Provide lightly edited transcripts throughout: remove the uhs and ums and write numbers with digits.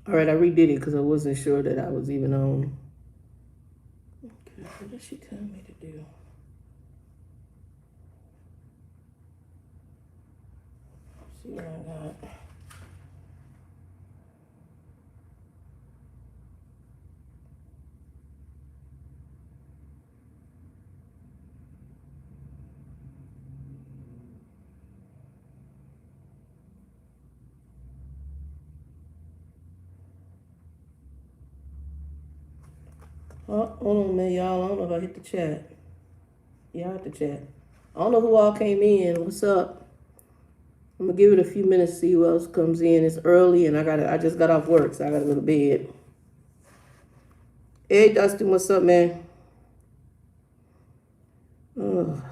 All right, I redid it because I wasn't sure that I was even on. Okay, what did she tell me to do? Let's see what I got. Oh, hold on, man, y'all. I don't know if I hit the chat. Y'all hit the chat. I don't know who all came in. What's up? I'm gonna give it a few minutes to see who else comes in. It's early and I just got off work, so I gotta go to bed. Hey Dustin, what's up, man? Ugh.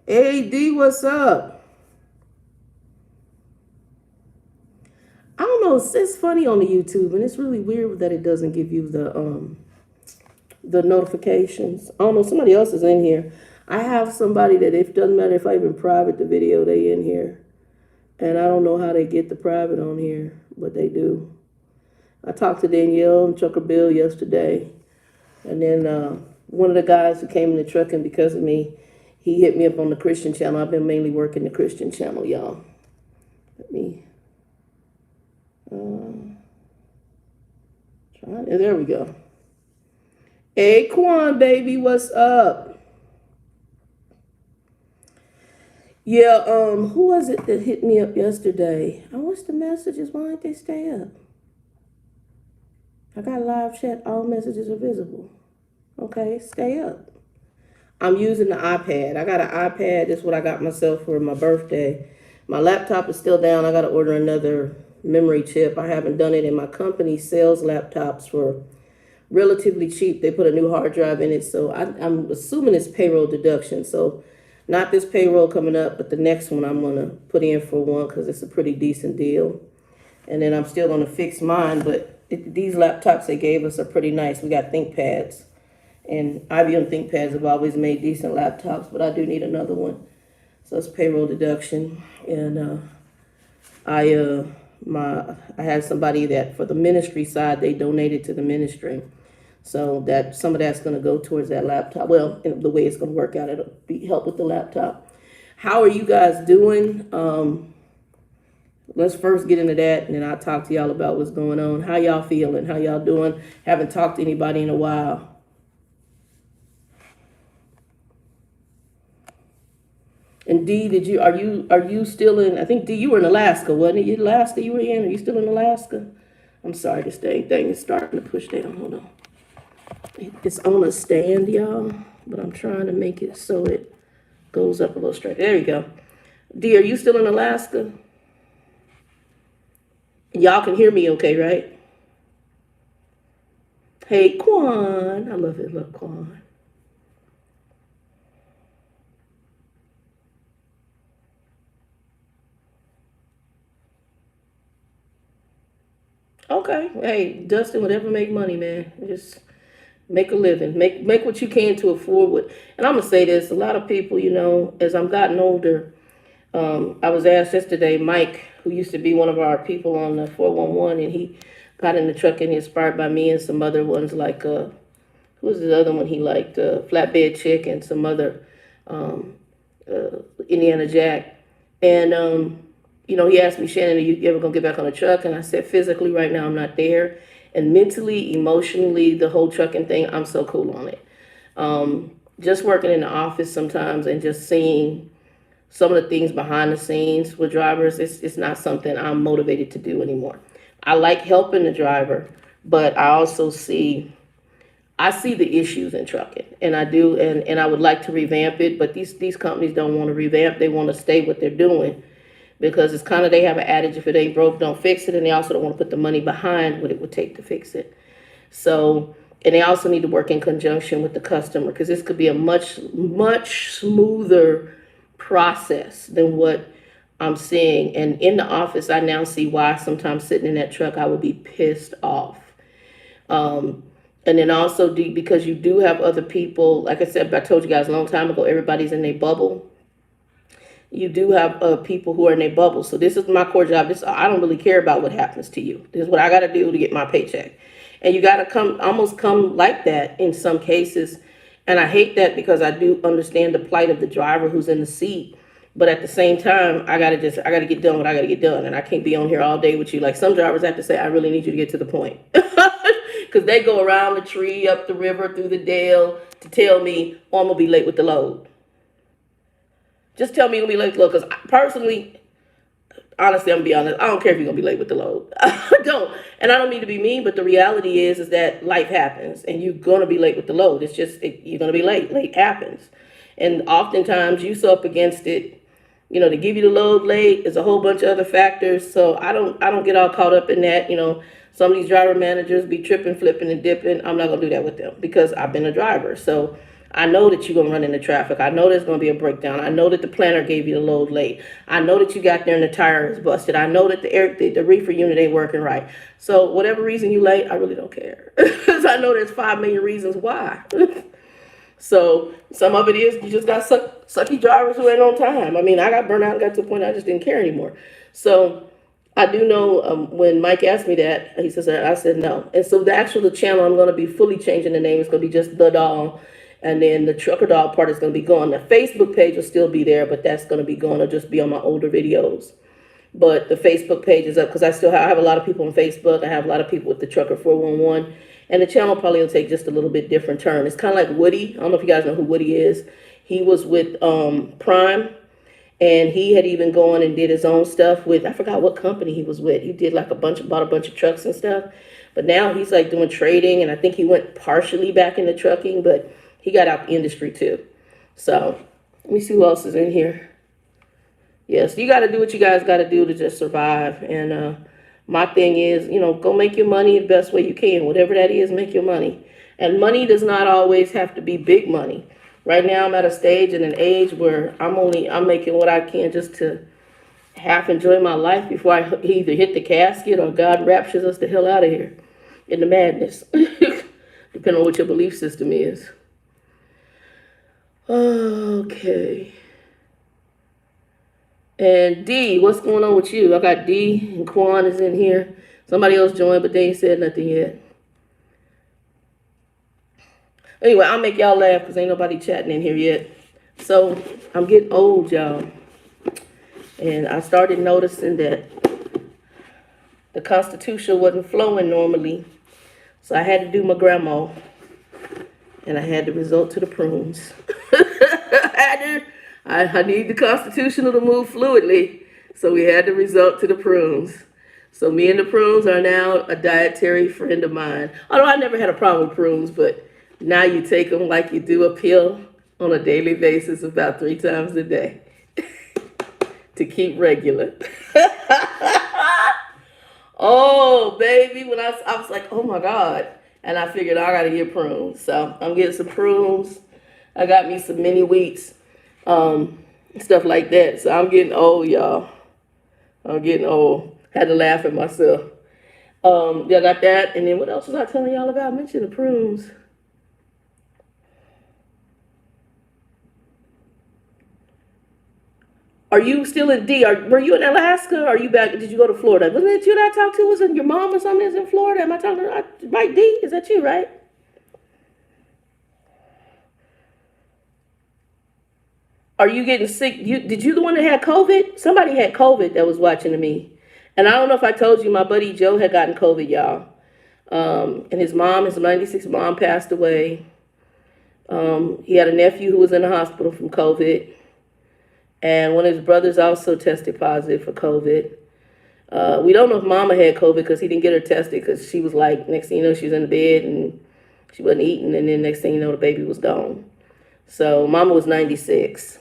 Hey D, what's up? I don't know, it's funny on the YouTube, and it's really weird that it doesn't give you the notifications. I don't know, somebody else is in here. I have somebody that it doesn't matter if I even private the video, they in here. And I don't know how they get the private on here, but they do. I talked to Danielle and Chucker Bill yesterday. And then one of the guys who came in the trucking because of me, he hit me up on the Christian channel. I've been mainly working the Christian channel, y'all. Let me try. There we go. Hey, Quan, baby, what's up? Yeah, who was it that hit me up yesterday? I wish the messages, why didn't they stay up? I got live chat, all messages are visible. Okay, stay up. I'm using the iPad. I got an iPad. That's what I got myself for my birthday. My laptop is still down. I got to order another memory chip. I haven't done it, and my company sells laptops for relatively cheap. They put a new hard drive in it, so I'm assuming it's payroll deduction. So not this payroll coming up, but the next one I'm going to put in for one because it's a pretty decent deal. And then I'm still going to fix mine, but these laptops they gave us are pretty nice. We got ThinkPads. And IBM ThinkPads have always made decent laptops, but I do need another one. So it's payroll deduction. And I had somebody that for the ministry side, they donated to the ministry. So that some of that's going to go towards that laptop. Well, the way it's going to work out, it'll help with the laptop. How are you guys doing? Let's first get into that, and then I'll talk to y'all about what's going on. How y'all feeling? How y'all doing? Haven't talked to anybody in a while. And D, are you still in? I think D, you were in Alaska, wasn't it? Alaska you were in? Are you still in Alaska? I'm sorry, this thing is starting to push down. Hold on. It's on a stand, y'all, but I'm trying to make it so it goes up a little straight. There you go. D, are you still in Alaska? Y'all can hear me okay, right? Hey, Quan. I love it. Look, Quan. Okay. Hey, Dustin, whatever make money, man. Just make a living. Make what you can to afford what. And I'm gonna say this: a lot of people, as I'm gotten older, I was asked yesterday, Mike, who used to be one of our people on the 411, and he got in the truck and he inspired by me and some other ones like who was the other one he liked, Flatbed Chick and some other um, Indiana Jack. And he asked me, Shannon, are you ever gonna get back on the truck? And I said, physically, right now, I'm not there. And mentally, emotionally, the whole trucking thing, I'm so cool on it. Just working in the office sometimes and just seeing some of the things behind the scenes with drivers, it's not something I'm motivated to do anymore. I like helping the driver, but I see the issues in trucking, and I do, and I would like to revamp it, but these companies don't want to revamp. They want to stay what they're doing because it's kind of, they have an adage, if it ain't broke, don't fix it, and they also don't want to put the money behind what it would take to fix it. So, and they also need to work in conjunction with the customer because this could be a much, much smoother process than what I'm seeing. And in the office, I now see why sometimes sitting in that truck, I would be pissed off. And then also because you do have other people, like I said, I told you guys a long time ago, everybody's in their bubble. you do have people who are in a bubble. So this is my core job. I don't really care about what happens to you. This is what I got to do to get my paycheck. And you got to almost come like that in some cases. And I hate that because I do understand the plight of the driver who's in the seat. But at the same time, I gotta get done what I gotta get done, and I can't be on here all day with you. Like some drivers have to say, I really need you to get to the point, because they go around the tree, up the river, through the dale to tell me, oh, I'm gonna be late with the load. Just tell me you're gonna be late with the load, because personally, honestly, I'm gonna be honest, I don't care if you're gonna be late with the load. I don't, and I don't mean to be mean, but the reality is that life happens, and you're gonna be late with the load. It's just you're gonna be late. Late happens, and oftentimes you so up against it. You know, to give you the load late is a whole bunch of other factors. So I don't get all caught up in that. You know, some of these driver managers be tripping, flipping, and dipping. I'm not gonna do that with them because I've been a driver. So I know that you're gonna run into traffic. I know there's gonna be a breakdown. I know that the planner gave you the load late. I know that you got there and the tire is busted. I know that the reefer unit ain't working right. So whatever reason you late, I really don't care because I know there's 5 million reasons why. So some of it is you just got sucky drivers who ain't on time. I mean, I got burnt out and got to a point I just didn't care anymore. So I do know when Mike asked me that, he says, I said no. And so the channel, I'm going to be fully changing the name. It's going to be just The Doll. And then the Trucker Doll part is going to be gone. The Facebook page will still be there, but that's going to be gone. It'll just be on my older videos. But the Facebook page is up because I have a lot of people on Facebook. I have a lot of people with the Trucker 411. And the channel probably will take just a little bit different turn. It's kind of like Woody. I don't know if you guys know who Woody is. He was with Prime, and he had even gone and did his own stuff with, I forgot what company he was with. He did like bought a bunch of trucks and stuff. But now he's like doing trading, and I think he went partially back into trucking, but he got out the industry too. So let me see who else is in here. Yes, you got to do what you guys got to do to just survive. And my thing is, you know, go make your money the best way you can. Whatever that is, make your money. And money does not always have to be big money. Right now, I'm at a stage and an age where I'm making what I can just to half enjoy my life before I either hit the casket or God raptures us the hell out of here in the madness, depending on what your belief system is. Okay. And D, what's going on with you? I got D and Quan is in here. Somebody else joined, but they ain't said nothing yet. Anyway, I'll make y'all laugh because ain't nobody chatting in here yet. So I'm getting old, y'all. And I started noticing that the Constitution wasn't flowing normally. So I had to do my grandma. And I had to resort to the prunes. I need the Constitutional to move fluidly, so we had to resort to the prunes. So me and the prunes are now a dietary friend of mine. Although I never had a problem with prunes, but now you take them like you do a pill on a daily basis about 3 times a day to keep regular. Oh, baby, when I was like, oh my God. And I figured I got to get prunes. So I'm getting some prunes. I got me some mini wheats. Stuff like that. So I'm getting old, y'all. I'm getting old. Had to laugh at myself. Yeah, I got that. And then what else was I telling y'all about? I mentioned the prunes. Are you still in D? Were you in Alaska? Or are you back? Did you go to Florida? Wasn't it you that I talked to? Was it your mom or something that's in Florida? Am I talking to right, D? Is that you, right? Are you getting sick? Did you the one that had COVID? Somebody had COVID that was watching me. And I don't know if I told you, my buddy Joe had gotten COVID, y'all. And his 96 mom passed away. He had a nephew who was in the hospital from COVID. And one of his brothers also tested positive for COVID. We don't know if mama had COVID because he didn't get her tested because she was like, next thing you know, she was in the bed and she wasn't eating. And then next thing you know, the baby was gone. So mama was 96.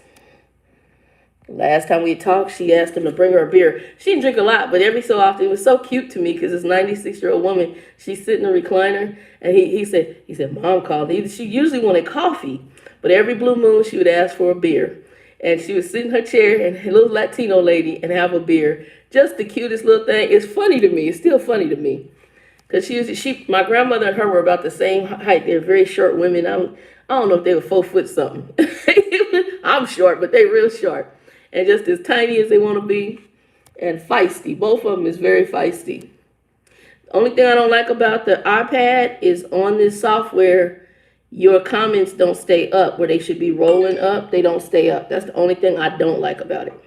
Last time we talked, she asked him to bring her a beer. She didn't drink a lot, but every so often, it was so cute to me because this 96-year-old woman, she's sitting in a recliner, and he said, Mom called. She usually wanted coffee, but every blue moon, she would ask for a beer. And she would sit in her chair, and a little Latino lady, and have a beer. Just the cutest little thing. It's funny to me. It's still funny to me. Because my grandmother and her were about the same height. They're very short women. I don't know if they were 4 foot something. I'm short, but they real short. and just as tiny as they want to be, and feisty. Both of them is very feisty. The only thing I don't like about the iPad is on this software, your comments don't stay up where they should be rolling up. They don't stay up. That's the only thing I don't like about it.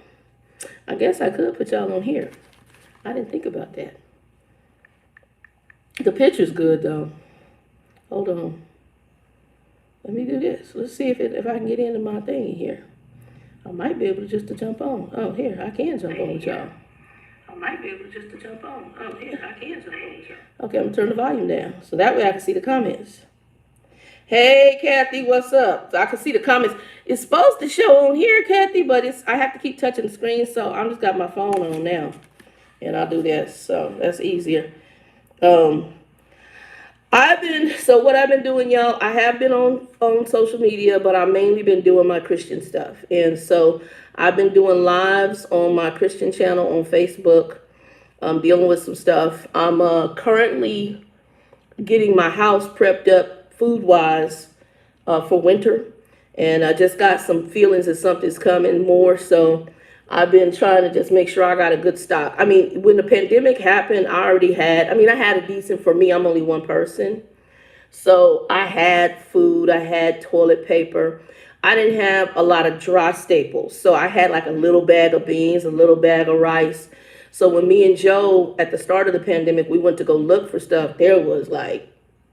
I guess I could put y'all on here. I didn't think about that. The picture's good though. Hold on. Let me do this. Let's see if I can get into my thing here. I might be able to jump on. Oh, here, I can jump on with y'all. I might be able to jump on. Oh, here, I can jump on with y'all. Okay, I'm gonna turn the volume down so that way I can see the comments. Hey, Kathy, what's up? So I can see the comments. It's supposed to show on here, Kathy, but I have to keep touching the screen, so I'm just got my phone on now, and I'll do this. So that's easier. So what I've been doing, y'all, I have been on social media, but I've mainly been doing my Christian stuff. And so I've been doing lives on my Christian channel on Facebook, dealing with some stuff. I'm currently getting my house prepped up food-wise for winter. And I just got some feelings that something's coming more. So I've been trying to just make sure I got a good stock. I mean, when the pandemic happened, I had a decent, for me, I'm only one person. So I had food, I had toilet paper. I didn't have a lot of dry staples. So I had like a little bag of beans, a little bag of rice. So when me and Joe, at the start of the pandemic, we went to go look for stuff, there was like,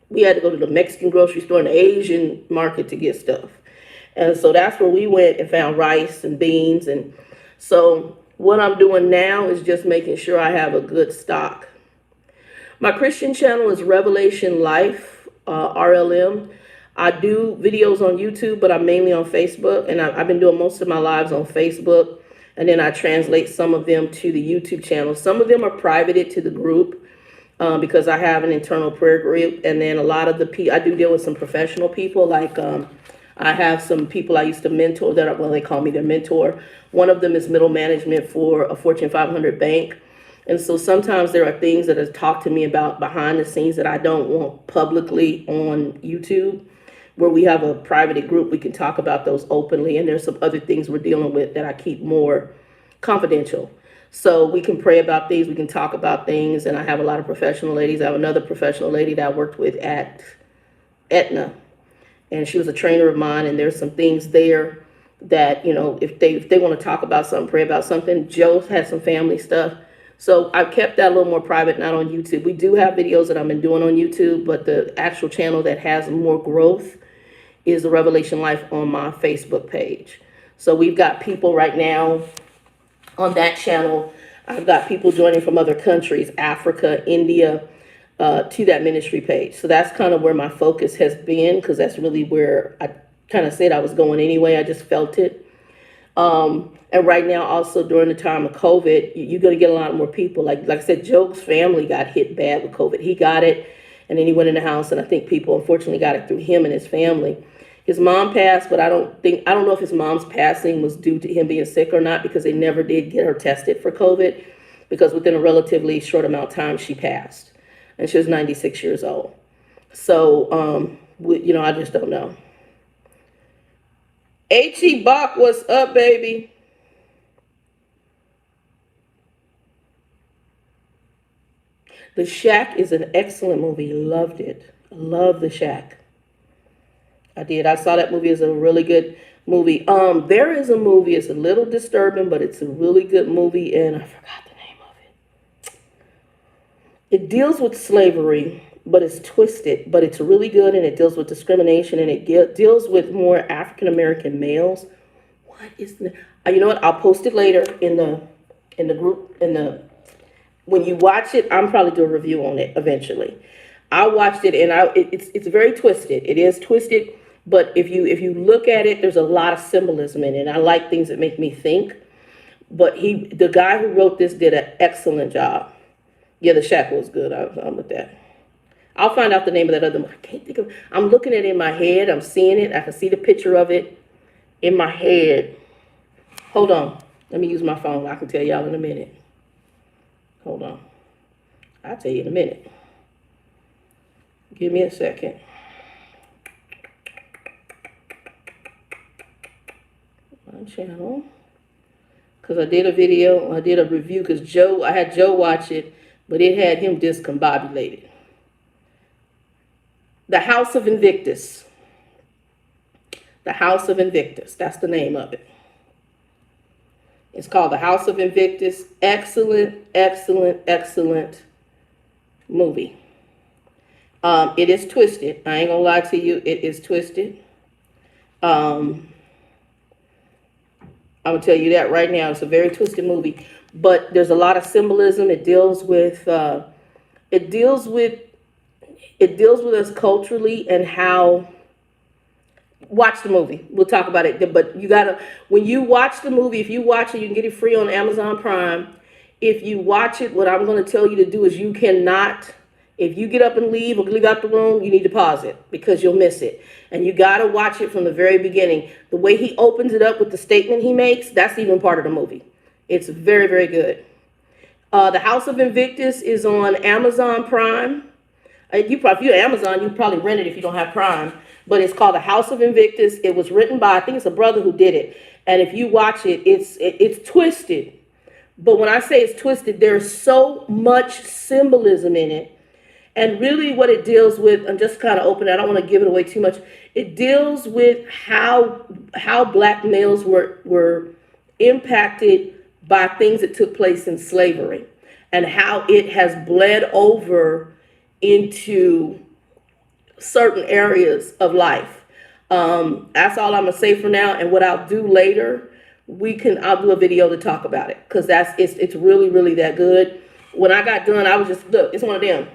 we had to go to the Mexican grocery store and the Asian market to get stuff. And so that's where we went and found rice and beans. And so what I'm doing now is just making sure I have a good stock. My Christian channel is Revelation Life RLM. I do videos on YouTube, but I'm mainly on Facebook. And I've been doing most of my lives on Facebook. And then I translate some of them to the YouTube channel. Some of them are privated to the group because I have an internal prayer group. And then a lot of I do deal with some professional people. Like I have some people I used to mentor they call me their mentor. One of them is middle management for a Fortune 500 bank. And so sometimes there are things that are talked to me about behind the scenes that I don't want publicly on YouTube, where we have a private group. We can talk about those openly. And there's some other things we're dealing with that I keep more confidential. So we can pray about things. We can talk about things. And I have a lot of professional ladies. I have another professional lady that I worked with at Aetna. And she was a trainer of mine. And there's some things there that, if they want to talk about something, pray about something. Joe had some family stuff. So I've kept that a little more private, not on YouTube. We do have videos that I've been doing on YouTube, but the actual channel that has more growth is the Revelation Life on my Facebook page. So we've got people right now on that channel. I've got people joining from other countries, Africa, India, to that ministry page. So that's kind of where my focus has been, because that's really where I kind of said I was going anyway. I just felt it. And right now, also during the time of COVID, you're going to get a lot more people. Like I said, Joe's family got hit bad with COVID. He got it, and then he went in the house, and I think people unfortunately got it through him and his family. His mom passed, but I don't know if his mom's passing was due to him being sick or not, because they never did get her tested for COVID, because within a relatively short amount of time, she passed, and she was 96 years old. So, I just don't know. H.E. Bach, what's up, baby? The Shack is an excellent movie. Loved it. Love The Shack. I did. I saw that movie as a really good movie. There is a movie. It's a little disturbing, but it's a really good movie, and I forgot the name of it. It deals with slavery, but it's twisted, but it's really good, and it deals with discrimination, and it deals with more African American males. What is the? You know what? I'll post it later in the group when you watch it. I'm probably do a review on it eventually. I watched it, and it's very twisted. It is twisted, but if you look at it, there's a lot of symbolism in it. And I like things that make me think. But the guy who wrote this did an excellent job. Yeah, The Shack was good. I'm with that. I'll find out the name of that other one. I can't think of. I'm looking at it in my head. I'm seeing it. I can see the picture of it in my head. Hold on. Let me use my phone. I can tell y'all in a minute. Hold on. I'll tell you in a minute. Give me a second. My channel. because I did a video, I did a review, because I had Joe watch it, but it had him discombobulated. The House of Invictus. The House of Invictus. That's the name of it. It's called The House of Invictus. Excellent, excellent, excellent movie. It is twisted. I ain't gonna lie to you. It is twisted. I'm gonna tell you that right now. It's a very twisted movie, but there's a lot of symbolism. It deals with us culturally and how. Watch the movie. We'll talk about it. But you gotta, when you watch the movie, if you watch it, you can get it free on Amazon Prime. If you watch it, what I'm gonna tell you to do is you cannot. If you get up and leave or leave out the room, you need to pause it because you'll miss it. And you got to watch it from the very beginning. The way he opens it up with the statement he makes, that's even part of the movie. It's very, very good. The House of Invictus is on Amazon Prime. If you're Amazon, you probably rent it if you don't have Prime. But it's called The House of Invictus. It was written by, I think it's a brother who did it. And if you watch it, it's twisted. But when I say it's twisted, there's so much symbolism in it. And really what it deals with, I'm just kind of open, I don't want to give it away too much. It deals with how black males were impacted by things that took place in slavery and how it has bled over into certain areas of life. That's all I'm going to say for now. And what I'll do later, I'll do a video to talk about it because it's really, really that good. When I got done, I was just, look, it's one of them.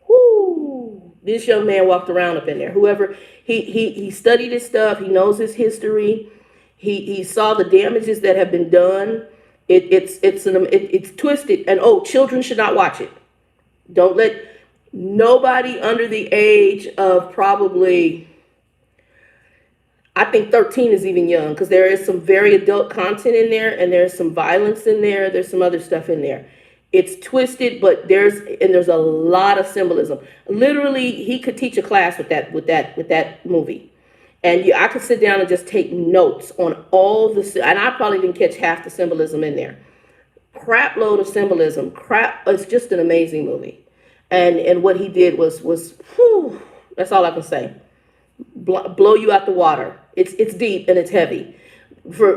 Whoo! This young man walked around up in there. Whoever he studied his stuff, he knows his history. He saw the damages that have been done. It's twisted, and children should not watch it. Don't let nobody under the age of probably, I think 13 is even young because there is some very adult content in there, and there's some violence in there. There's some other stuff in there. It's twisted, but there's a lot of symbolism. Literally, he could teach a class with that movie, and I could sit down and just take notes on all the. And I probably didn't catch half the symbolism in there. Crap load of symbolism. It's just an amazing movie, and what he did was whew, that's all I can say. Blow you out the water. It's deep and it's heavy.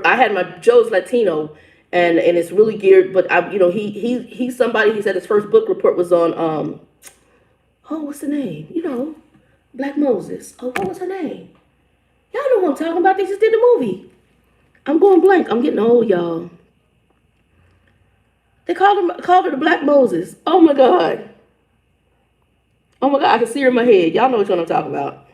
I had my Joe's Latino. And it's really geared, but he's somebody. He said his first book report was on what's the name? Black Moses. Oh, what was her name? Y'all know what I'm talking about. They just did the movie. I'm going blank. I'm getting old, y'all. They called her the Black Moses. Oh my God. Oh my God, I can see her in my head. Y'all know which one I'm talking about.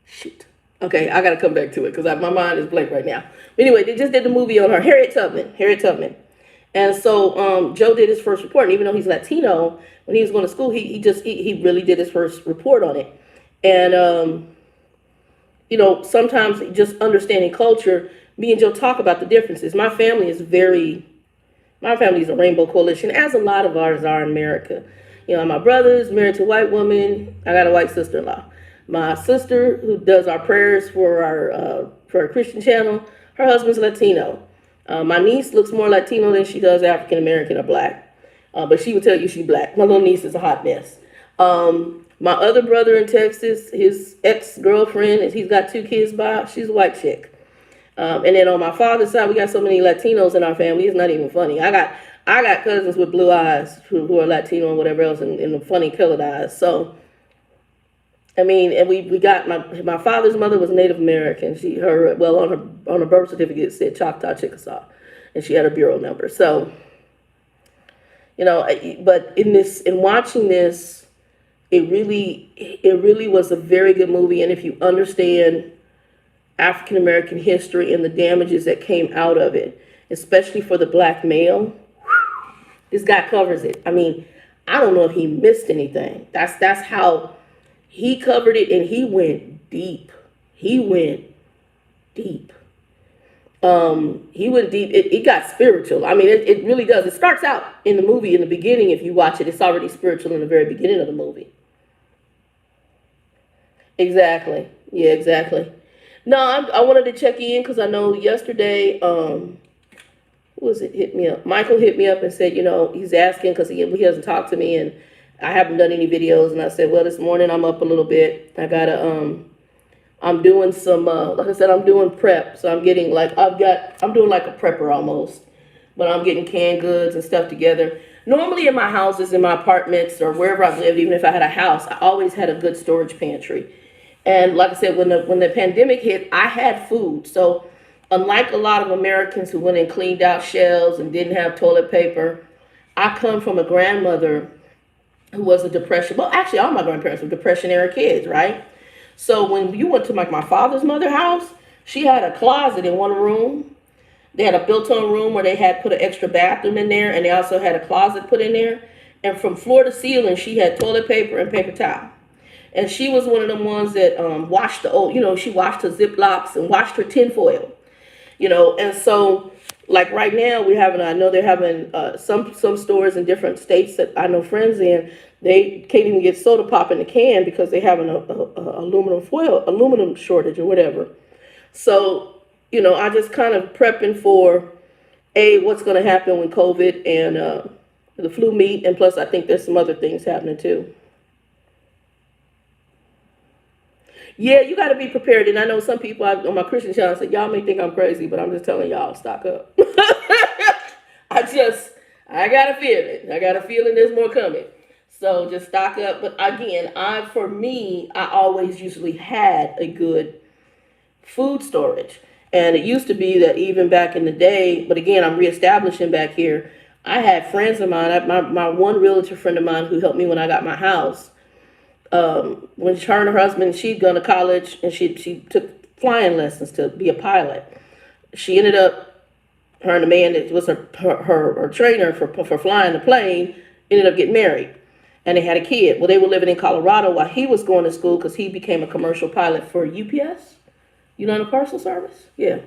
Shoot. Okay, I got to come back to it because my mind is blank right now. Anyway, they just did the movie on her, Harriet Tubman. And so Joe did his first report. And even though he's Latino, when he was going to school, he really did his first report on it. And, sometimes just understanding culture, me and Joe talk about the differences. My family is a rainbow coalition, as a lot of ours are in America. My brother's married to a white woman. I got a white sister-in-law. My sister, who does our prayers for our Christian channel, her husband's Latino. My niece looks more Latino than she does African American or black, but she would tell you she's black. My little niece is a hot mess. My other brother in Texas, his ex-girlfriend, he's got 2 kids by, she's a white chick. And then on my father's side, we got so many Latinos in our family, it's not even funny. I got cousins with blue eyes who are Latino and whatever else, and the funny colored eyes. So. And we got my father's mother was Native American. On her birth certificate it said Choctaw Chickasaw, and she had a bureau number. So, but in watching this, it really was a very good movie. And if you understand African American history and the damages that came out of it, especially for the black male, this guy covers it. I don't know if he missed anything. That's how. He covered it, and he went deep. He went deep. It got spiritual. It really does. It starts out in the movie in the beginning. If you watch it, it's already spiritual in the very beginning of the movie. Exactly. Yeah, exactly. No, I wanted to check in because I know yesterday, who was it hit me up? Michael hit me up and said, he's asking because he hasn't talked to me and I haven't done any videos. And I said, well, this morning I'm up a little bit. I'm doing some, like I said, I'm doing prep. So I'm getting I'm doing like a prepper almost, but I'm getting canned goods and stuff together. Normally in my houses, in my apartments or wherever I've lived, even if I had a house, I always had a good storage pantry. And like I said, when the pandemic hit, I had food. So unlike a lot of Americans who went and cleaned out shelves and didn't have toilet paper, I come from a grandmother who was a depression. Well, actually, all my grandparents were depression era kids, right? So when you went to my father's mother house, she had a closet in one room. They had a built-on room where they had put an extra bathroom in there, and they also had a closet put in there. And from floor to ceiling, she had toilet paper and paper towel. And she was one of them ones that washed the old, she washed her Ziplocs and washed her tinfoil, And so, like right now, I know they're having some stores in different states that I know friends in. They can't even get soda pop in the can because they have an aluminum shortage or whatever. So, I just kind of prepping for what's going to happen when COVID and the flu meet, and plus I think there's some other things happening too. Yeah, you got to be prepared. And I know some people on my Christian channel said, y'all may think I'm crazy, but I'm just telling y'all, stock up. I got a feeling. I got a feeling there's more coming. So just stock up. But again, I always usually had a good food storage. And it used to be that even back in the day, but again, I'm reestablishing back here. I had friends of mine, my one realtor friend of mine who helped me when I got my house. When her and her husband, she'd gone to college and she took flying lessons to be a pilot. She ended up, her and the man that was her trainer for flying the plane, ended up getting married. And they had a kid. Well, they were living in Colorado while he was going to school because he became a commercial pilot for UPS, United Parcel Service. Yeah.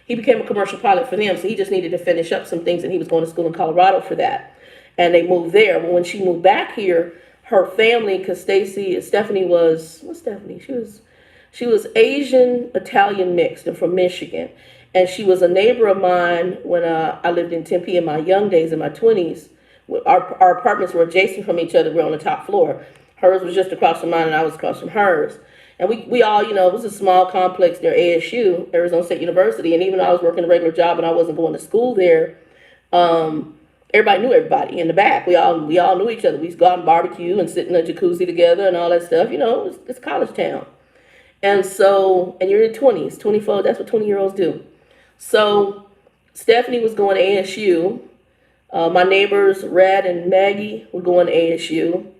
He became a commercial pilot for them. So he just needed to finish up some things and he was going to school in Colorado for that. And they moved there. Well, when she moved back here, her family, because Stephanie was, what's Stephanie? She was Asian Italian mixed and from Michigan. And she was a neighbor of mine when I lived in Tempe in my young days, in my 20s. Our apartments were adjacent from each other. We were on the top floor. Hers was just across from mine and I was across from hers. And we all, it was a small complex near ASU, Arizona State University. And even though I was working a regular job and I wasn't going to school there, everybody knew everybody in the back. We all knew each other. We used to go out and barbecue and sit in a jacuzzi together and all that stuff. It's college town. And so, and you're in your 20s, 24, that's what 20-year-olds do. So Stephanie was going to ASU. My neighbors, Rad and Maggie, were going to ASU.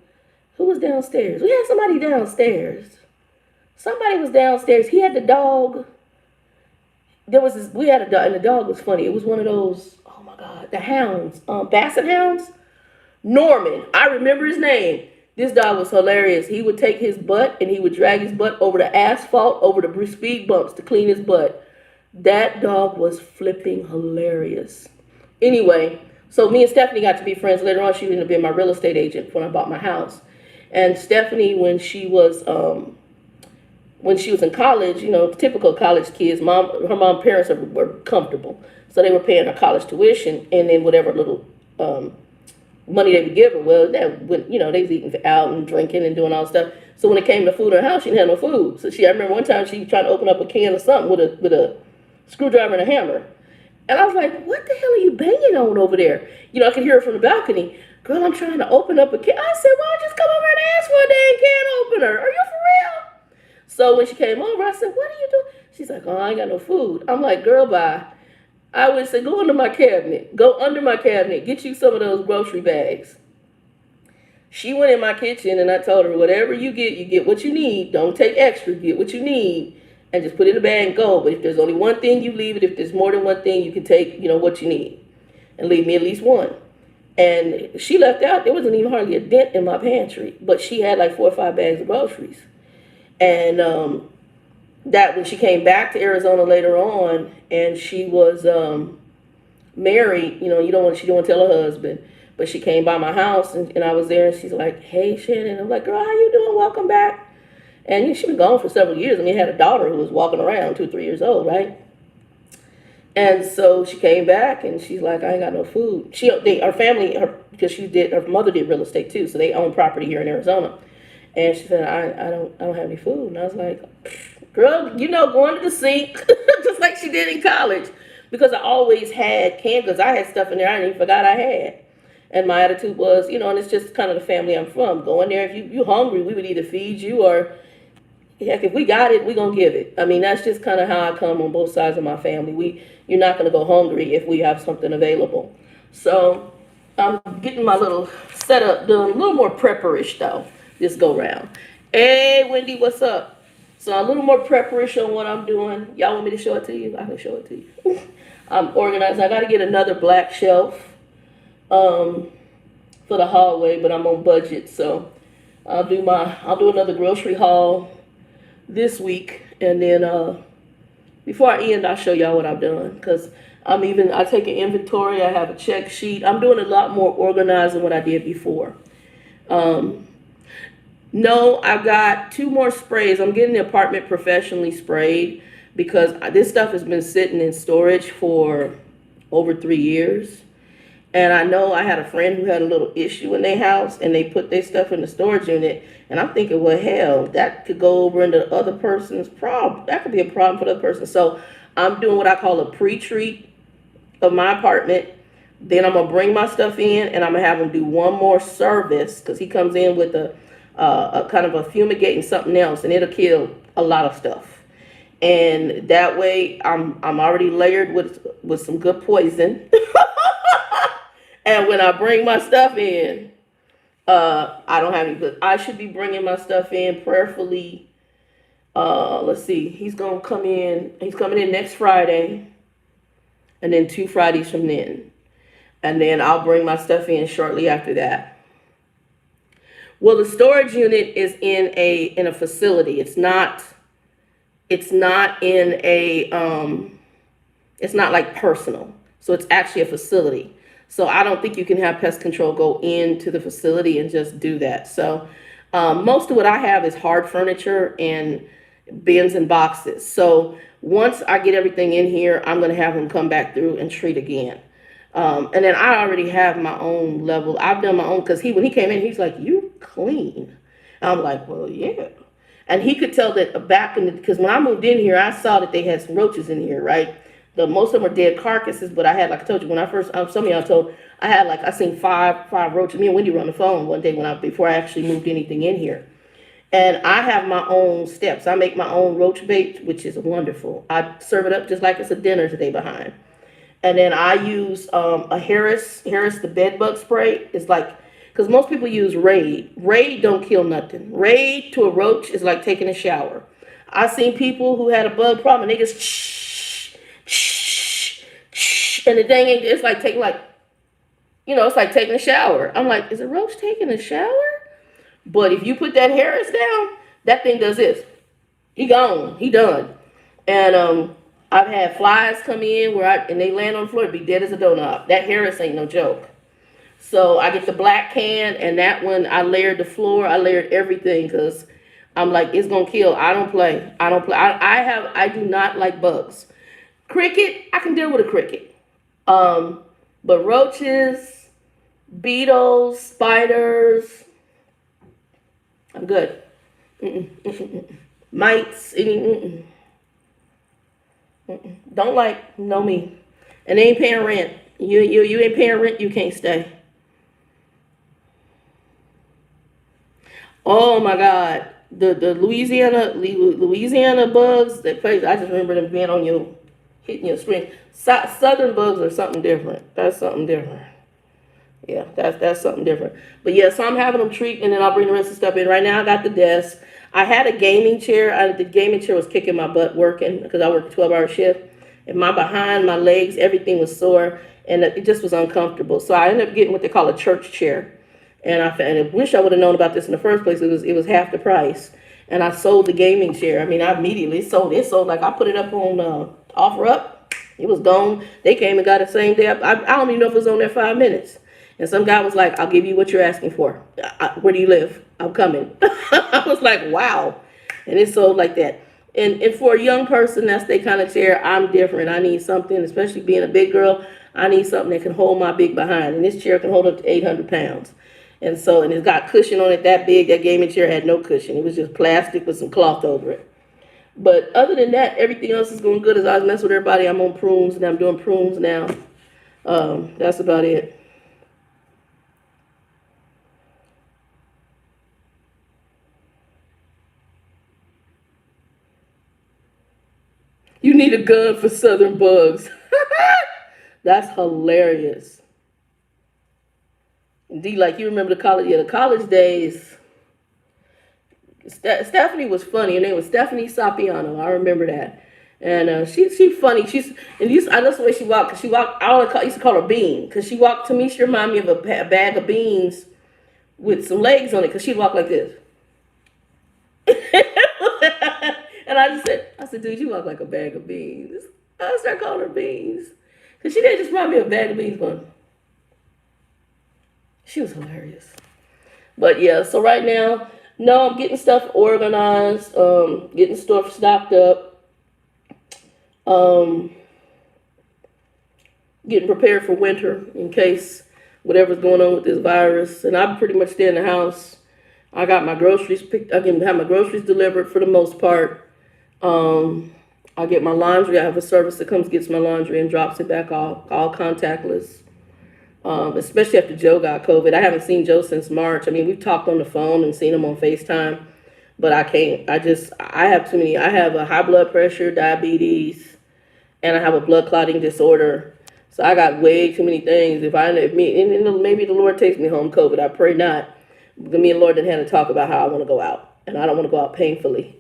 Who was downstairs? We had somebody downstairs. Somebody was downstairs. He had the dog. We had a dog, and the dog was funny. It was one of those, oh my God, the hounds, Basset hounds. Norman, I remember his name. This dog was hilarious. He would take his butt and he would drag his butt over the asphalt, over the speed bumps to clean his butt. That dog was flipping hilarious. Anyway, so me and Stephanie got to be friends. Later on, she ended up being my real estate agent when I bought my house. And Stephanie, when she was in college, typical college kids, her mom's parents were comfortable. So they were paying her college tuition and then whatever little money they would give her. Well, they was eating out and drinking and doing all stuff. So when it came to food in her house, she didn't have no food. So I remember one time she tried to open up a can of something with a screwdriver and a hammer. And I was like, what the hell are you banging on over there? I could hear her from the balcony. Girl, I'm trying to open up a can. I said, why don't you just come over and ask for a dang can opener? Are you for real? So when she came over, I said, what are you doing? She's like, oh, I ain't got no food. I'm like, girl, bye. I would say, go under my cabinet. Go under my cabinet. Get you some of those grocery bags. She went in my kitchen and I told her, whatever you get what you need. Don't take extra. Get what you need and just put it in a bag and go. But if there's only one thing, you leave it. If there's more than one thing, you can take, what you need and leave me at least one. And she left out. There wasn't even hardly a dent in my pantry, but she had like 4 or 5 bags of groceries. And that when she came back to Arizona later on, and she was married, she don't want to tell her husband, but she came by my house and I was there, and she's like, hey, Shannon. I'm like, girl, how you doing? Welcome back. And she'd been gone for several years. I mean, had a daughter who was walking around 2, 3 years old, right? And so she came back and she's like, I ain't got no food. Her family, because her mother did real estate too, so they own property here in Arizona. And she said, I don't have any food. And I was like, girl, going to the sink, just like she did in college, because I always had canned goods. I had stuff in there I didn't even forgot I had. And my attitude was, and it's just kind of the family I'm from. Go in there, if you hungry, we would either feed you or, heck, if we got it, we're going to give it. I mean, that's just kind of how I come on both sides of my family. You're not going to go hungry if we have something available. So I'm getting my little setup done, a little more prepperish though, this go round. Hey, Wendy, what's up? So a little more prepperish on what I'm doing. Y'all want me to show it to you? I can show it to you. I'm organized. I got to get another black shelf for the hallway, but I'm on budget. So I'll do another grocery haul this week, and then before I end, I'll show y'all what I've done, because I take an inventory. I have a check sheet. I'm doing a lot more organized than what I did before. No, I've got 2 more sprays. I'm getting the apartment professionally sprayed because this stuff has been sitting in storage for over 3 years. And I know I had a friend who had a little issue in their house, and they put their stuff in the storage unit. And I'm thinking, well, hell, that could go over into the other person's problem. That could be a problem for the other person. So I'm doing what I call a pre-treat of my apartment. Then I'm going to bring my stuff in, and I'm going to have him do one more service, because he comes in with a kind of a fumigate and something else, and it'll kill a lot of stuff. And that way I'm already layered with some good poison. And when I bring my stuff in, I don't have any good. I should be bringing my stuff in prayerfully. Let's see. He's going to come in. He's coming in next Friday, and then 2 Fridays from then. And then I'll bring my stuff in shortly after that. Well, the storage unit is in a facility. It's not in a it's not like personal. So it's actually a facility. So I don't think you can have pest control go into the facility and just do that. So most of what I have is hard furniture and bins and boxes. So once I get everything in here, I'm going to have him come back through and treat again. And then I already have my own level. I've done my own, because when he came in, he's like, you clean. I'm like, well, yeah. And he could tell that because when I moved in here, I saw that they had some roaches in here, right? Most of them are dead carcasses, but I had, like I told you, when I first, some of y'all told, I seen five roaches. Me and Wendy were on the phone one day before I actually moved anything in here. And I have my own steps. I make my own roach bait, which is wonderful. I serve it up just like it's a dinner today behind. And then I use a Harris, the bed bug spray. It's like, because most people use Raid. Raid don't kill nothing. Raid to a roach is like taking a shower. I've seen people who had a bug problem, and they just and the thing ain't, it's like taking it's like taking a shower. I'm like, is a roach taking a shower? But if you put that Harris down, that thing does this. He gone. He done. And I've had flies come in and they land on the floor, be dead as a doorknob. That Harris ain't no joke. So I get the black can, and that one, I layered the floor. I layered everything, because I'm like, it's gonna kill. I don't play. I do not like bugs. Cricket, I can deal with a cricket. But roaches, beetles, spiders, I'm good. Mites, don't know me. And they ain't paying rent. You ain't paying rent, you can't stay. Oh my God. The Louisiana bugs, that place, I just remember them being hitting your screen. Southern bugs are something different. That's something different. Yeah, that's something different. But yeah, so I'm having them treat, and then I'll bring the rest of the stuff in. Right now I got the desk. I had a gaming chair. The gaming chair was kicking my butt working, because I work a 12-hour shift. And my behind, my legs, everything was sore, and it just was uncomfortable. So I ended up getting what they call a church chair. And I wish I would have known about this in the first place. It was half the price. And I sold the gaming chair. I mean, I immediately sold it. So like, I put it up on OfferUp. It was gone. They came and got it the same day. I don't even know if it was on there 5 minutes. And some guy was like, I'll give you what you're asking for. Where do you live? I'm coming. I was like, wow. And it's sold like that. And for a young person, that's their kind of chair. I'm different. I need something, especially being a big girl, I need something that can hold my big behind. And this chair can hold up to 800 pounds. And so, and it's got cushion on it that big. That gaming chair had no cushion. It was just plastic with some cloth over it. But other than that, everything else is going good. As I was messing with everybody, I'm on prunes, and I'm doing prunes now. That's about it. You need a gun for southern bugs. That's hilarious. Indeed, like you remember the college days. Stephanie was funny. Her name was Stephanie Sapiano. I remember that. And she funny. I know the way she walked. Cause she walked. I used to call her Bean because she walked to me. She reminded me of a bag of beans with some legs on it. Cause she'd walk like this. And I said, dude, you walk like a bag of beans. I started calling her Beans because she didn't just remind me of a bag of beans. Going, she was hilarious. But yeah, so right now, no, I'm getting stuff organized, getting stuff stocked up, um, getting prepared for winter in case whatever's going on with this virus. And I pretty much stay in the house. I got my groceries picked. I can have my groceries delivered for the most part. I get my laundry. I have a service that comes, gets my laundry, and drops it back off, all contactless. Especially after Joe got COVID. I haven't seen Joe since March. I mean, we've talked on the phone and seen him on FaceTime, but I can't. I have too many. I have a high blood pressure, diabetes, and I have a blood clotting disorder. So I got way too many things. If maybe the Lord takes me home COVID. I pray not. But me and the Lord didn't have to talk about how I want to go out, and I don't want to go out painfully.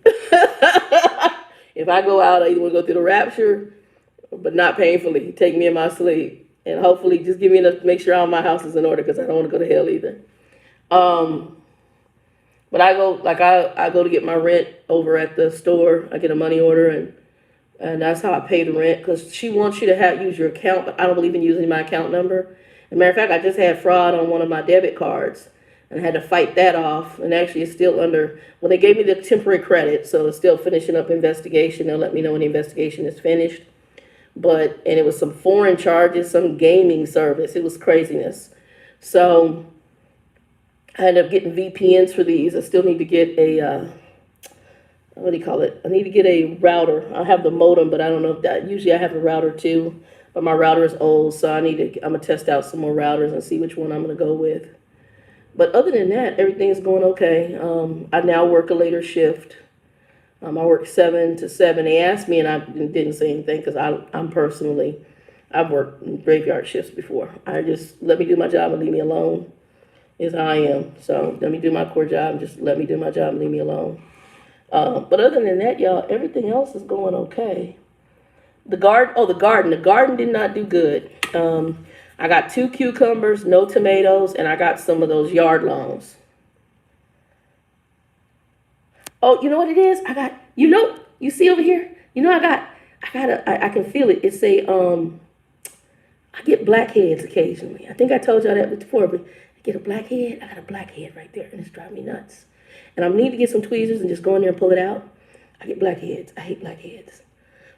If I go out, I either want to go through the rapture, but not painfully. Take me in my sleep, and hopefully just give me enough to make sure all my house is in order because I don't want to go to hell either. But I go to get my rent over at the store. I get a money order, and that's how I pay the rent because she wants you to use your account, but I don't believe in using my account number. As a matter of fact, I just had fraud on one of my debit cards. And I had to fight that off. And actually, it's still under, well, they gave me the temporary credit, so it's still finishing up investigation. They'll let me know when the investigation is finished. And it was some foreign charges, some gaming service. It was craziness. So I ended up getting VPNs for these. I still need to get a, what do you call it? I need to get a router. I have the modem, but I don't know if that, usually I have a router too. But my router is old, so I'm going to test out some more routers and see which one I'm going to go with. But other than that, everything's going okay. I now work a later shift. I work 7 to 7. They asked me, and I didn't say anything because I've worked graveyard shifts before. I just let me do my job and leave me alone is how I am. So let me do my core job and just let me do my job and leave me alone. But other than that, y'all, everything else is going okay. The garden did not do good. I got 2 cucumbers, no tomatoes, and I got some of those yard lawns. Oh, you know what it is? You see over here? I can feel it. It's I get blackheads occasionally. I think I told y'all that before, but I get a blackhead. I got a blackhead right there, and it's driving me nuts. And I need to get some tweezers and just go in there and pull it out. I get blackheads. I hate blackheads.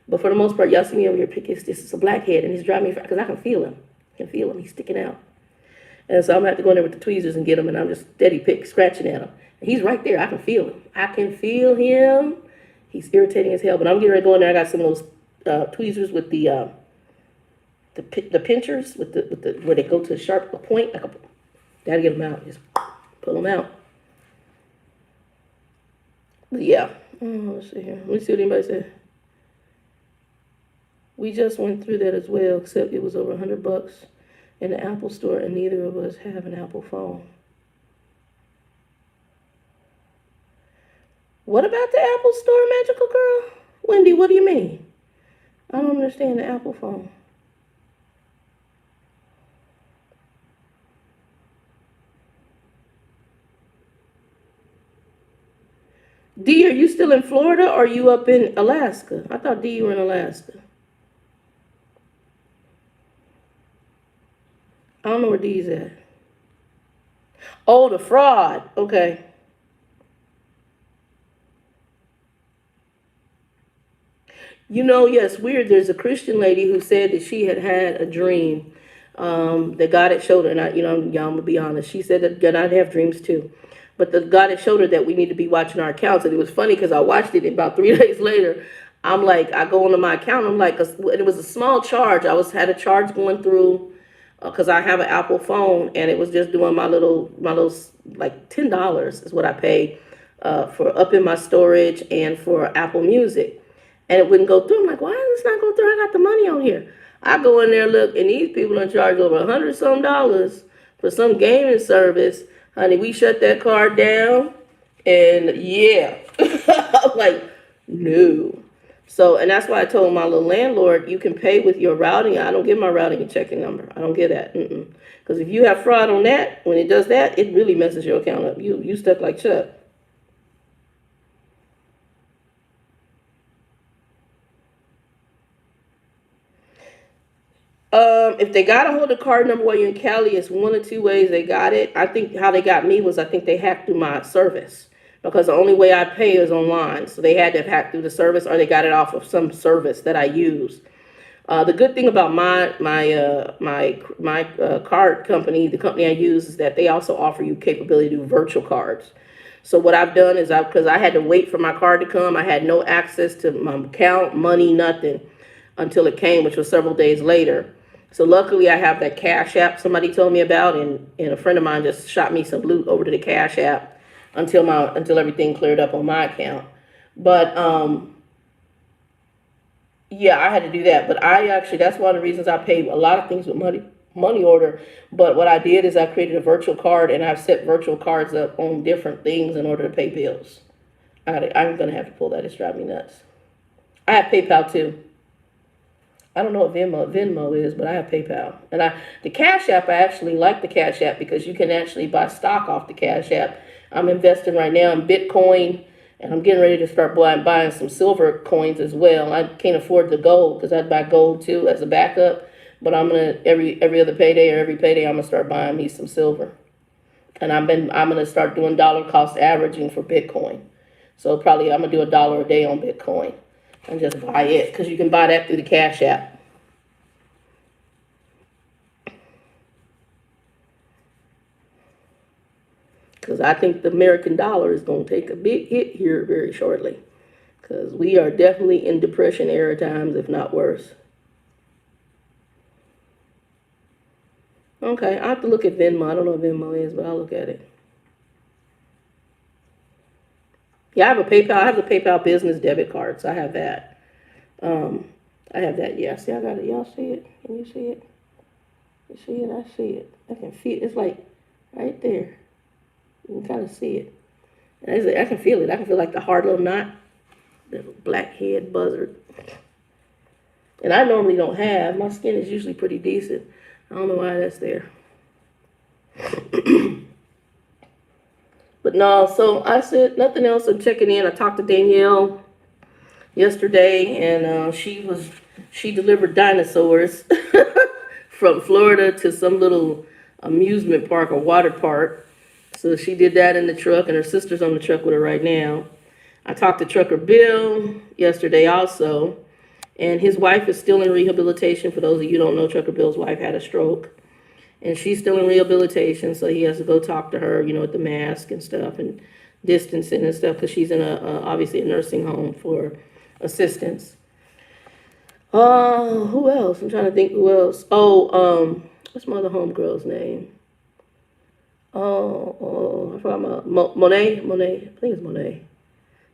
But for the most part, y'all see me over here picking this. It's a blackhead, and he's driving me because I can feel him. He's sticking out. And so I'm going to have to go in there with the tweezers and get him, and I'm just scratching at him. And he's right there. I can feel him. He's irritating as hell, but I'm getting ready to go in there. I got some of those tweezers with the pinchers with the where they go to a sharp point. Gotta get them out. Just pull them out. But yeah. Let's see here. Let me see what anybody said. We just went through that as well, except it was over $100 in the Apple store, and neither of us have an Apple phone. What about the Apple store, magical girl? Wendy, what do you mean? I don't understand the Apple phone. D, are you still in Florida or are you up in Alaska? I thought D, you were in Alaska. I don't know where D's at. Oh, the fraud. Okay. Yes, weird. There's a Christian lady who said that she had had a dream that God had showed her, and I'm gonna be honest. She said that God, I'd have dreams too, but the God had showed her that we need to be watching our accounts. And it was funny because I watched it, and about 3 days later, I'm like, I go into my account. I'm like, it was a small charge. Had a charge going through because I have an Apple phone, and it was just doing my little like $10 is what I pay for up in my storage and for Apple Music, and it wouldn't go through. I'm like, why does this not go through? I got the money on here. I go in there, look, and these people are charge over $100 some for some gaming service. Honey, we shut that card down, and yeah, I'm like, no. So, and that's why I told my little landlord, you can pay with your routing. I don't give my routing and checking number. I don't give that. Because if you have fraud on that, when it does that, it really messes your account up. You stuck like Chuck. If they got a hold of the card number while you're in Cali, it's one or two ways they got it. I think how they got me was I think they hacked through my service because the only way I pay is online. So they had to have hacked through the service or they got it off of some service that I use. The good thing about my card company, the company I use, is that they also offer you capability to do virtual cards. So what I've done is because I had to wait for my card to come, I had no access to my account, money, nothing until it came, which was several days later. So luckily I have that Cash App somebody told me about, and a friend of mine just shot me some loot over to the Cash App until everything cleared up on my account. But yeah, I had to do that. But I actually, that's one of the reasons I pay a lot of things with money order. But what I did is I created a virtual card, and I've set virtual cards up on different things in order to pay bills. I'm gonna have to pull that. It's driving me nuts. I have PayPal too. I don't know what Venmo is, but I have PayPal. And the Cash App, I actually like the Cash App because you can actually buy stock off the Cash App. I'm investing right now in Bitcoin, and I'm getting ready to start buying some silver coins as well. I can't afford the gold because I'd buy gold too as a backup. But I'm gonna every other payday or every payday, I'm gonna start buying me some silver. And I'm gonna start doing dollar cost averaging for Bitcoin. So probably I'm gonna do $1 a day on Bitcoin and just buy it because you can buy that through the Cash App. Because I think the American dollar is going to take a big hit here very shortly. Because we are definitely in depression era times, if not worse. Okay, I have to look at Venmo. I don't know what Venmo is, but I'll look at it. Yeah, I have a PayPal. I have the PayPal business debit card, so I have that. Um, I have that. Yeah, see, I got it. Y'all see it? Can you see it? You see it? I see it. I can feel it. It's like right there. You can kind of see it. And I can feel it. I can feel like the hard little knot, little blackhead buzzard. And I normally don't have. My skin is usually pretty decent. I don't know why that's there. But no, so I said nothing else. I'm checking in. I talked to Danielle yesterday, and she delivered dinosaurs from Florida to some little amusement park or water park. So she did that in the truck, and her sister's on the truck with her right now. I talked to Trucker Bill yesterday also, and his wife is still in rehabilitation. For those of you who don't know, Trucker Bill's wife had a stroke, and she's still in rehabilitation, so he has to go talk to her, with the mask and stuff and distancing and stuff, because she's in obviously a nursing home for assistance. Who else? I'm trying to think who else. What's my other homegirl's name? I forgot Monet. I think it's Monet.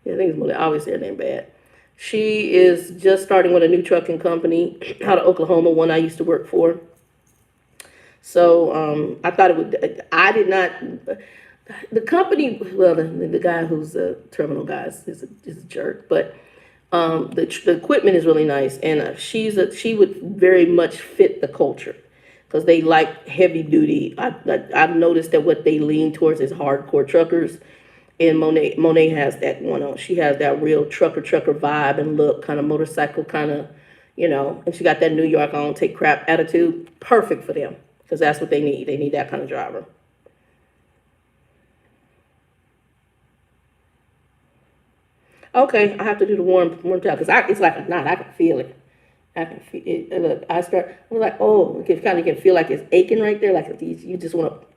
Yeah, I think it's Monet. Obviously, her name bad. She is just starting with a new trucking company out of Oklahoma, one I used to work for. So I thought it would. I did not. The company, well, the guy who's a terminal guy is a jerk, but the equipment is really nice, and she would very much fit the culture because they like heavy duty. I've noticed that what they lean towards is hardcore truckers, and Monet has that one on. She has that real trucker vibe and look, kind of motorcycle kind of, and she got that New York I don't take crap attitude. Perfect for them because that's what they need. They need that kind of driver. Okay, I have to do the warm towel because it's like a knot. I can feel it. I can feel it. And look, I was like, oh, you kind of can feel like it's aching right there. Like you just want to.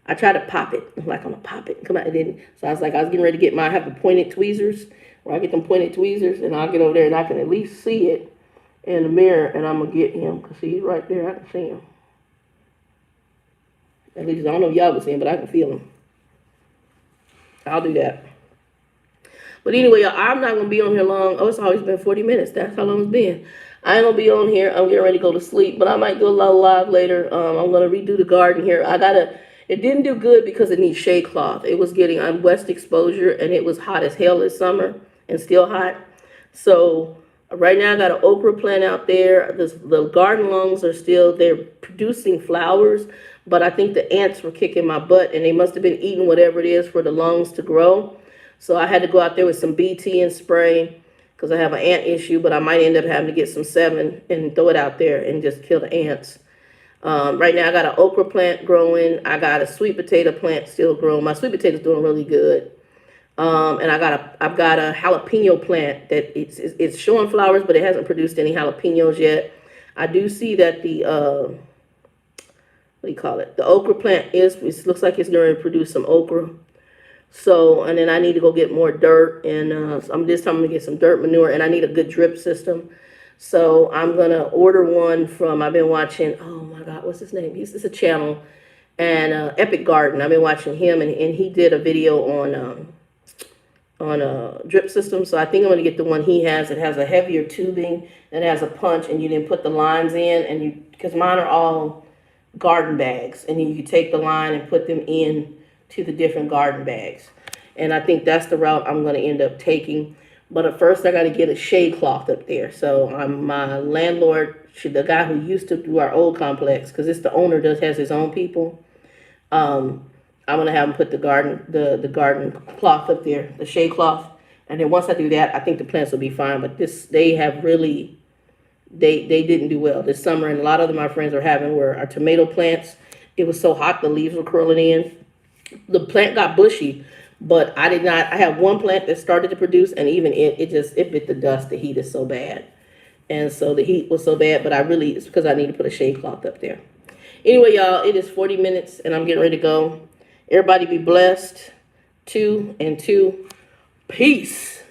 I try to pop it. I'm like, I'm gonna pop it. Come out. It didn't. So I was getting ready to get I have the pointed tweezers, where I get them pointed tweezers, and I'll get over there and I can at least see it in the mirror, and I'm gonna get him because he's right there. I can see him. At least I don't know if y'all can see him, but I can feel him. I'll do that. But anyway, y'all, I'm not gonna be on here long. Oh, it's always been 40 minutes. That's how long it's been. I ain't gonna be on here. I'm getting ready to go to sleep, but I might do a little live later. I'm gonna redo the garden here. It didn't do good because it needs shade cloth. It was getting on west exposure, and it was hot as hell this summer, and still hot. So right now I got an okra plant out there. The garden lungs they're producing flowers, but I think the ants were kicking my butt, and they must have been eating whatever it is for the lungs to grow. So I had to go out there with some BT and spray because I have an ant issue, but I might end up having to get some 7 and throw it out there and just kill the ants. Right now I got an okra plant growing. I got a sweet potato plant still growing. My sweet potato's doing really good. And I've got a jalapeno plant that it's showing flowers, but it hasn't produced any jalapenos yet. I do see that the what do you call it? The okra plant it looks like it's going to produce some okra. So, and then I need to go get more dirt, and this time I'm gonna get some dirt manure, and I need a good drip system. So I'm gonna order one from. I've been watching. Oh my God, what's his name? It's a channel, and Epic Garden. I've been watching him, and he did a video on a drip system. So I think I'm gonna get the one he has. It has a heavier tubing and it has a punch, and you then put the lines in, and because mine are all garden bags, and then you take the line and put them in to the different garden bags. And I think that's the route I'm going to end up taking. But at first I got to get a shade cloth up there. So my landlord, the guy who used to do our old complex, because the owner has his own people. I'm going to have him put the garden cloth up there, the shade cloth. And then once I do that, I think the plants will be fine. But they have really, they didn't do well this summer. And a lot of my friends are having were our tomato plants. It was so hot, the leaves were curling in. The plant got bushy, but I have one plant that started to produce, and even it bit the dust. The heat is so bad. And so the heat was so bad, but it's because I need to put a shade cloth up there. Anyway, y'all, it is 40 minutes and I'm getting ready to go. Everybody be blessed. 2 and 2. Peace.